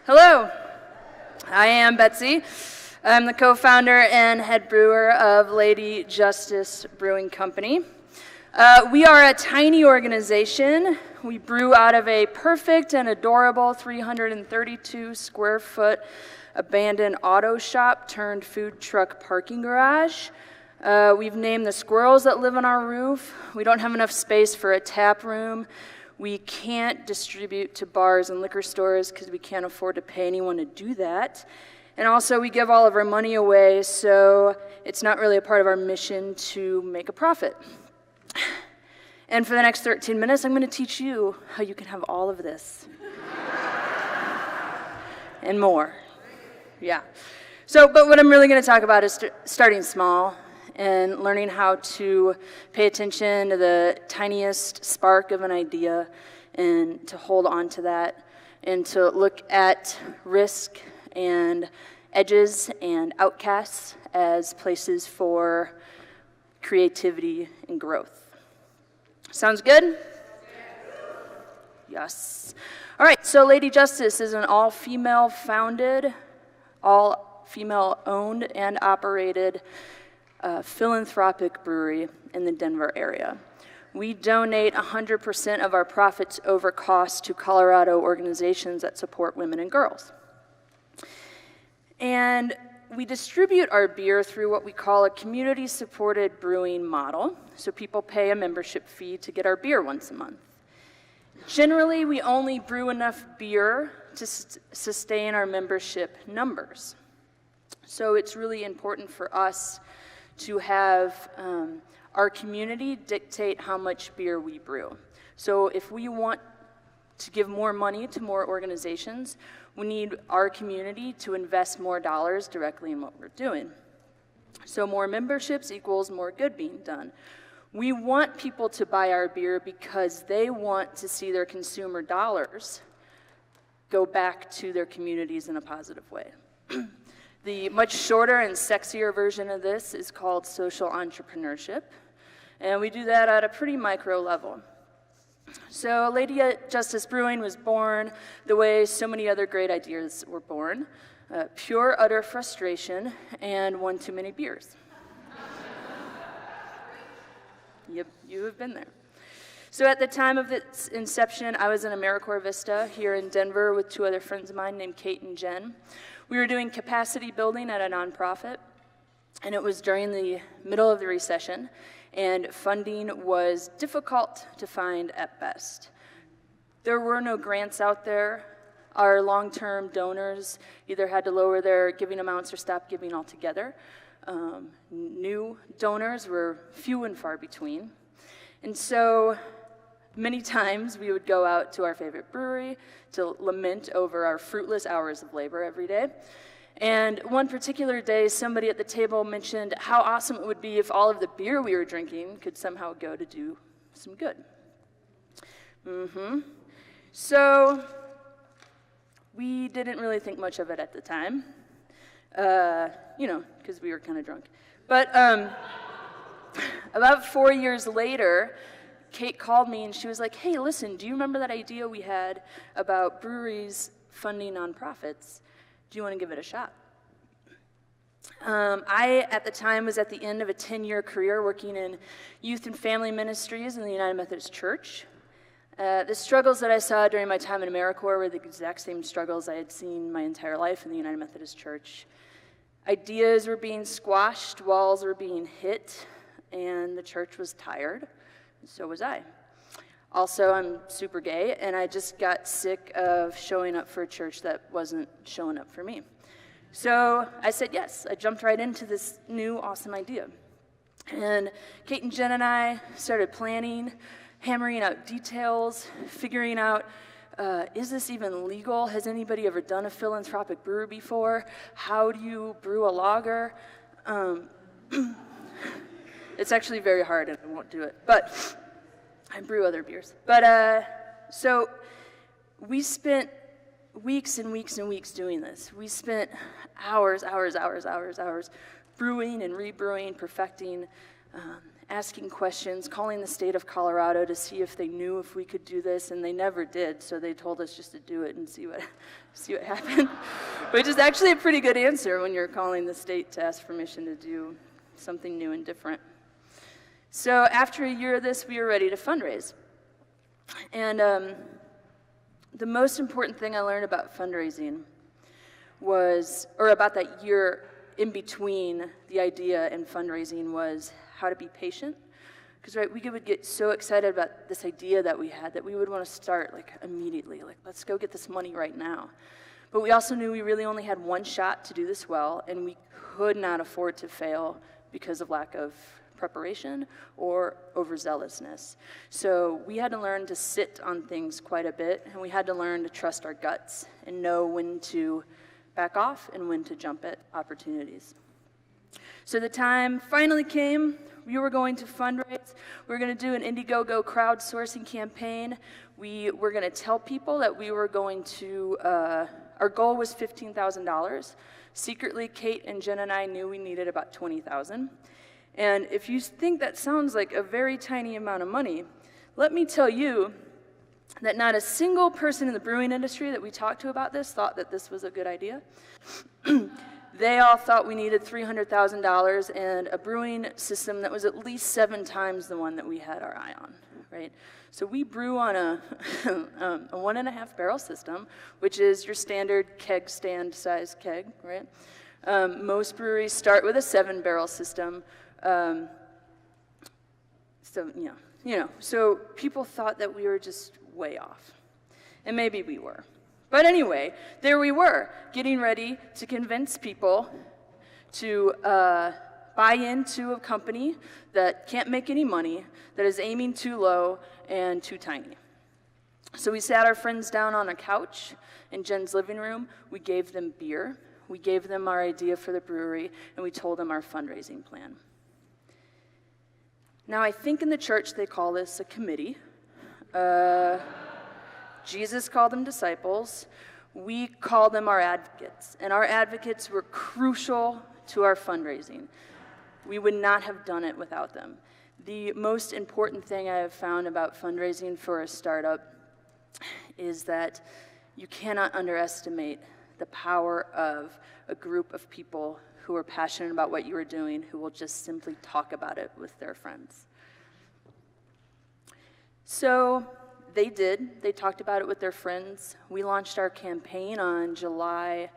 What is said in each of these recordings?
Hello, I am Betsy. I'm the co-founder and head brewer of Lady Justice Brewing Company. We are a tiny organization. We brew out of a perfect and adorable 332 square foot abandoned auto shop turned food truck parking garage. We've named the squirrels that live on our roof. We don't have enough space for a tap room. We can't distribute to bars and liquor stores because we can't afford to pay anyone to do that. And also, we give all of our money away, so it's not really a part of our mission to make a profit. And for the next 13 minutes, I'm going to teach you how you can have all of this. And more. Yeah. But what I'm really going to talk about is starting small and learning how to pay attention to the tiniest spark of an idea and to hold on to that and to look at risk and edges and outcasts as places for creativity and growth. Sounds good? Yes. All right, so Lady Justice is an all-female founded, all-female owned and operated philanthropic brewery in the Denver area. We donate 100% of our profits over costs to Colorado organizations that support women and girls. And we distribute our beer through what we call a community-supported brewing model. So people pay a membership fee to get our beer once a month. Generally, we only brew enough beer to sustain our membership numbers. So it's really important for us to have our community dictate how much beer we brew. So if we want to give more money to more organizations, we need our community to invest more dollars directly in what we're doing. So more memberships equals more good being done. We want people to buy our beer because they want to see their consumer dollars go back to their communities in a positive way. The much shorter and sexier version of this is called social entrepreneurship, and we do that at a pretty micro level. So Lady Justice Brewing was born the way so many other great ideas were born, pure, utter frustration and one too many beers. Yep, you have been there. So at the time of its inception, I was in AmeriCorps Vista here in Denver with two other friends of mine named Kate and Jen. We were doing capacity building at a nonprofit, and it was during the middle of the recession, and funding was difficult to find at best. There were no grants out there. Our long-term donors either had to lower their giving amounts or stop giving altogether. New donors were few and far between. And so many times we would go out to our favorite brewery to lament over our fruitless hours of labor every day. And one particular day, somebody at the table mentioned how awesome it would be if all of the beer we were drinking could somehow go to do some good. So we didn't really think much of it at the time, because we were kind of drunk. But about 4 years later, Kate called me and she was like, hey, listen, do you remember that idea we had about breweries funding nonprofits? Do you want to give it a shot? I, at the time, was at the end of a 10-year career working in youth and family ministries in the United Methodist Church. The struggles that I saw during my time in AmeriCorps were the exact same struggles I had seen my entire life in the United Methodist Church. Ideas were being squashed, walls were being hit, and the church was tired. So was I. Also, I'm super gay, and I just got sick of showing up for a church that wasn't showing up for me. So I said yes. I jumped right into this new awesome idea. And Kate and Jen and I started planning, hammering out details, figuring out, is this even legal? Has anybody ever done a philanthropic brewer before? How do you brew a lager? It's actually very hard, and I won't do it. But I brew other beers. But so we spent weeks and weeks and weeks doing this. We spent hours brewing and rebrewing, perfecting. asking questions, calling the state of Colorado to see if they knew if we could do this, and they never did, so they told us just to do it and see what happened, which is actually a pretty good answer when you're calling the state to ask permission to do something new and different. So after a year of this, we were ready to fundraise. And the most important thing I learned about fundraising was, or about that year in between the idea and fundraising, was how to be patient. Because right, we would get so excited about this idea that we had that we would want to start like immediately, like let's go get this money right now. But we also knew we really only had one shot to do this well, and we could not afford to fail because of lack of preparation or overzealousness. So we had to learn to sit on things quite a bit, and we had to learn to trust our guts and know when to back off and when to jump at opportunities. So the time finally came. We were going to fundraise. We were going to do an Indiegogo crowdsourcing campaign. We were going to tell people that we were going to, our goal was $15,000. Secretly, Kate and Jen and I knew we needed about $20,000. And if you think that sounds like a very tiny amount of money, let me tell you that not a single person in the brewing industry that we talked to about this thought that this was a good idea. They all thought we needed $300,000 and a brewing system that was at least 7 times the one that we had our eye on, right? So we brew on a 1.5 barrel system, which is your standard keg stand size keg, right? Most breweries start with a 7 barrel system. So people thought that we were just way off, and maybe we were. But anyway, there we were, getting ready to convince people to buy into a company that can't make any money, that is aiming too low and too tiny. So we sat our friends down on a couch in Jen's living room. We gave them beer. We gave them our idea for the brewery, and we told them our fundraising plan. Now, I think in the church they call this a committee. Jesus called them disciples. We call them our advocates, and our advocates were crucial to our fundraising. We would not have done it without them. The most important thing I have found about fundraising for a startup is that you cannot underestimate the power of a group of people who are passionate about what you are doing, who will just simply talk about it with their friends. So they did. They talked about it with their friends. We launched our campaign on July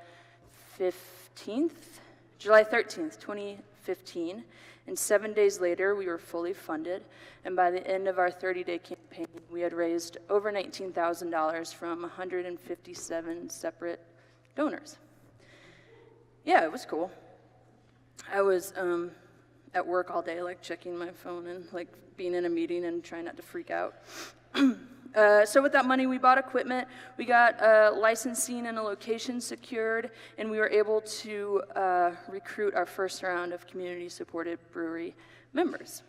13th, 2015. And 7 days later, we were fully funded. And by the end of our 30-day campaign, we had raised over $19,000 from 157 separate donors. Yeah, it was cool. I was at work all day, like checking my phone and like being in a meeting and trying not to freak out. So with that money, we bought equipment, we got licensing and a location secured, and we were able to recruit our first round of community-supported brewery members.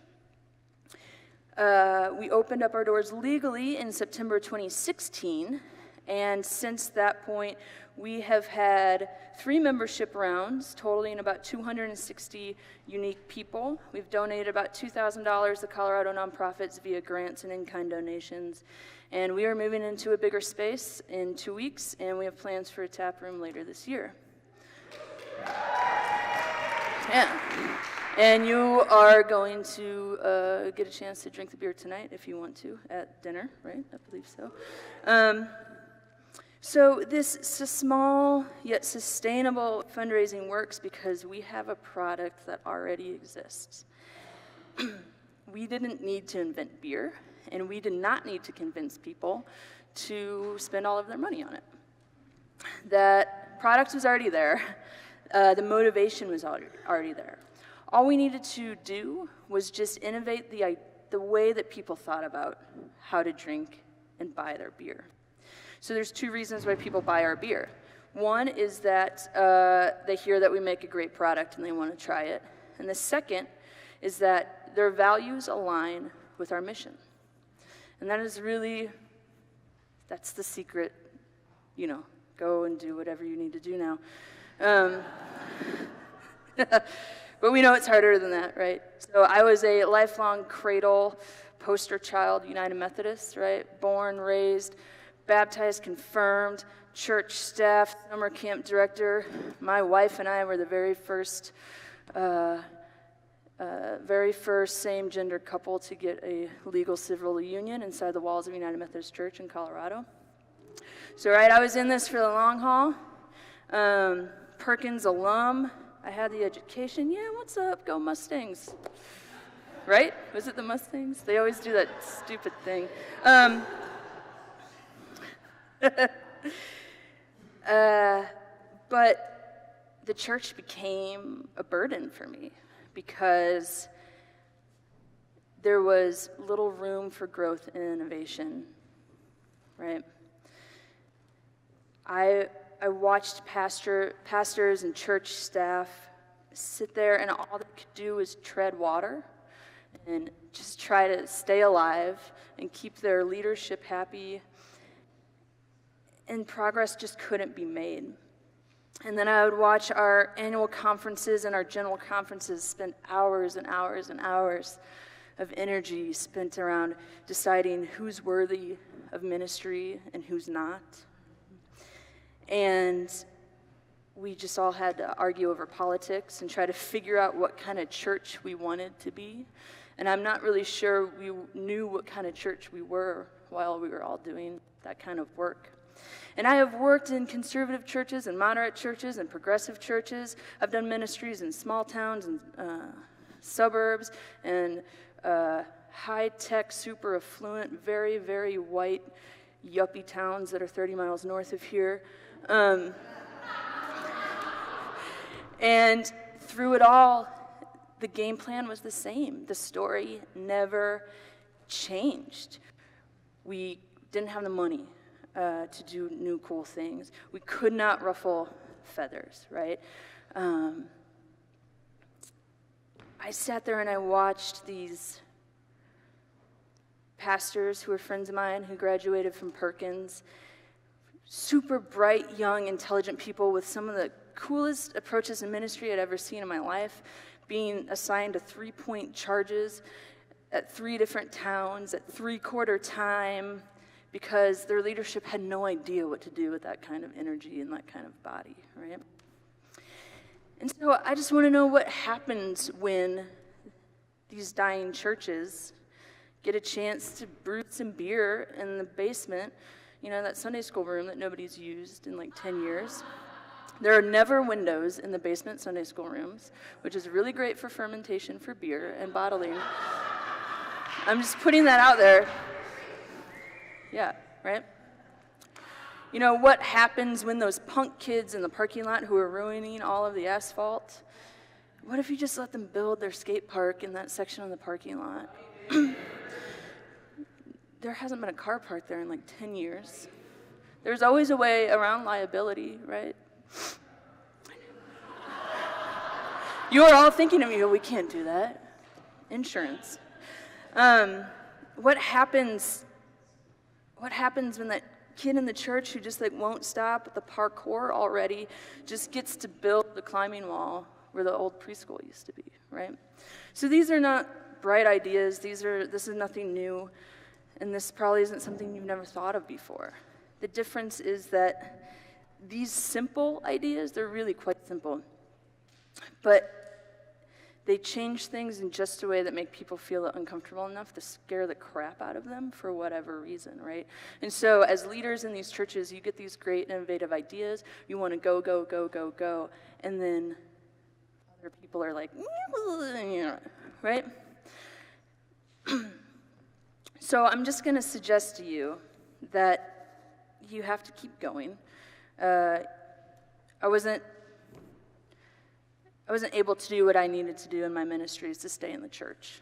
We opened up our doors legally in September 2016, and since that point, we have had 3 membership rounds totaling about 260 unique people. We've donated about $2,000 to Colorado nonprofits via grants and in-kind donations. And we are moving into a bigger space in 2 weeks, and we have plans for a tap room later this year. Yeah. And you are going to get a chance to drink the beer tonight if you want to at dinner, right? I believe so. So this small yet sustainable fundraising works because we have a product that already exists. We didn't need to invent beer, and we did not need to convince people to spend all of their money on it. That product was already there. The motivation was already there. All we needed to do was just innovate the way that people thought about how to drink and buy their beer. So there's 2 reasons why people buy our beer. One is that they hear that we make a great product and they want to try it. And the second is that their values align with our mission. And that is really, that's the secret, go and do whatever you need to do now. But we know it's harder than that, right? So I was a lifelong cradle poster child, United Methodist, right? Born, raised, baptized, confirmed, church staff, summer camp director. My wife and I were the very first same-gender couple to get a legal civil union inside the walls of United Methodist Church in Colorado. So, right, I was in this for the long haul. Perkins alum. I had the education. Yeah, what's up? Go Mustangs. Right? Was it the Mustangs? They always do that stupid thing. But the church became a burden for me because there was little room for growth and innovation, right? I watched pastors and church staff sit there, and all they could do was tread water and just try to stay alive and keep their leadership happy, and progress just couldn't be made. And then I would watch our annual conferences and our general conferences spend hours and hours and hours of energy spent around deciding who's worthy of ministry and who's not. And we just all had to argue over politics and try to figure out what kind of church we wanted to be. And I'm not really sure we knew what kind of church we were while we were all doing that kind of work. And I have worked in conservative churches and moderate churches and progressive churches. I've done ministries in small towns and suburbs and high-tech, super affluent, very, very white yuppie towns that are 30 miles north of here. And through it all, the game plan was the same. The story never changed. We didn't have the money to do new cool things. We could not ruffle feathers, right? I sat there and I watched these pastors who were friends of mine who graduated from Perkins, super bright, young, intelligent people with some of the coolest approaches in ministry I'd ever seen in my life, being assigned to 3-point charges at 3 different towns at 3/4 time because their leadership had no idea what to do with that kind of energy and that kind of body, right? And so I just want to know what happens when these dying churches get a chance to brew some beer in the basement, that Sunday school room that nobody's used in like 10 years. There are never windows in the basement Sunday school rooms, which is really great for fermentation for beer and bottling. I'm just putting that out there. Yeah, right? What happens when those punk kids in the parking lot who are ruining all of the asphalt, what if you just let them build their skate park in that section of the parking lot? There hasn't been a car parked there in like 10 years. There's always a way around liability, right? You are all thinking to me, we can't do that. Insurance. What happens when that kid in the church who just won't stop at the parkour already just gets to build the climbing wall where the old preschool used to be, right? So these are not bright ideas. This is nothing new, and this probably isn't something you've never thought of before. The difference is that these simple ideas, they're really quite simple, but they change things in just a way that make people feel uncomfortable enough to scare the crap out of them for whatever reason, right? And so as leaders in these churches, you get these great innovative ideas. You want to go, go, go, go, go. And then other people are like, right? So I'm just going to suggest to you that you have to keep going. I wasn't able to do what I needed to do in my ministries to stay in the church.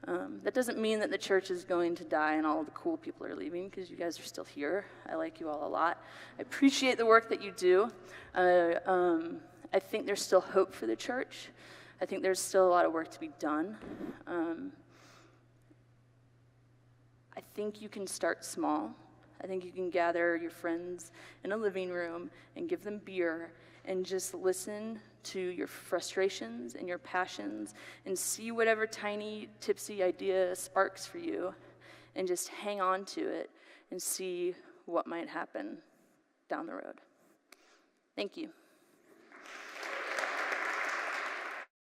That doesn't mean that the church is going to die and all of the cool people are leaving, because you guys are still here. I like you all a lot. I appreciate the work that you do. I think there's still hope for the church. I think there's still a lot of work to be done. I think you can start small. I think you can gather your friends in a living room and give them beer and just listen to your frustrations and your passions and see whatever tiny tipsy idea sparks for you and just hang on to it and see what might happen down the road. Thank you.